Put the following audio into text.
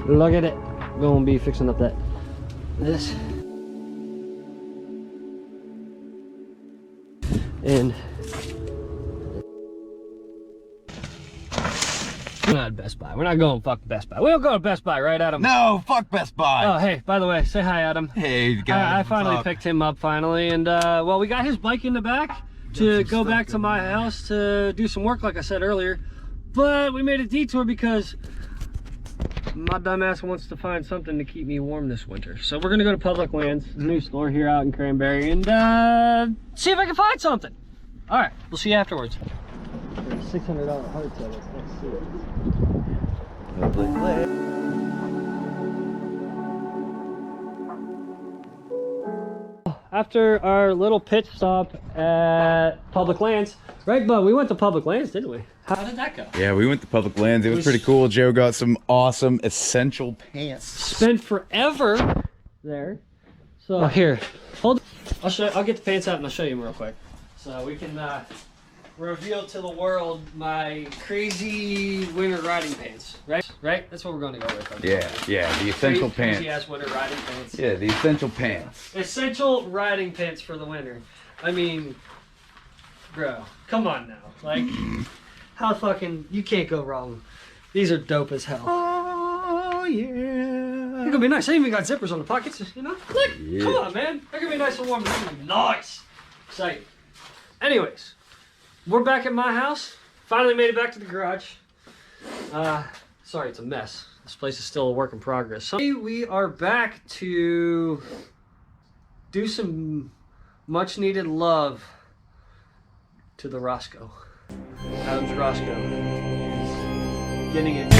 Look at it. Gonna be fixing up this. And we're not at Best Buy. We're not going fuck Best Buy. We don't go to Best Buy, right, Adam? No, fuck Best Buy. Oh, hey, by the way, say hi, Adam. Hey, guys. I finally picked him up finally, and well, we got his bike in the back to go back to my house to do some work, like I said earlier. But we made a detour because my dumbass wants to find something to keep me warm this winter. So we're gonna go to Public Lands, a new store here out in Cranberry, and see if I can find something. All right, we'll see you afterwards. $600 hardtail. Let's see it. Public Lands. After our little pit stop at Public Lands, right, bud? We went to Public Lands, didn't we? How did that go? Yeah, we went to Public Lands. It was pretty cool. Joe got some awesome essential pants. Spent forever there. So here, hold. I'll show. I'll get the pants out and I'll show you them real quick, so we can reveal to the world my crazy winter riding pants. Right? That's what we're going to go with. Yeah, the essential pants. Crazy ass winter riding pants. Yeah, the essential pants. Essential riding pants for the winter. I mean, bro, come on now. Like, how fucking, you can't go wrong. These are dope as hell. Oh, yeah. They're gonna be nice. They even got zippers on the pockets, you know? Look, Yeah. Come on, man. They're gonna be nice and warm. They're gonna be nice. Exciting. Anyways, we're back at my house. Finally made it back to the garage. Sorry, it's a mess. This place is still a work in progress. So we are back to do some much needed love to the Roscoe. Adam's Roscoe is getting it.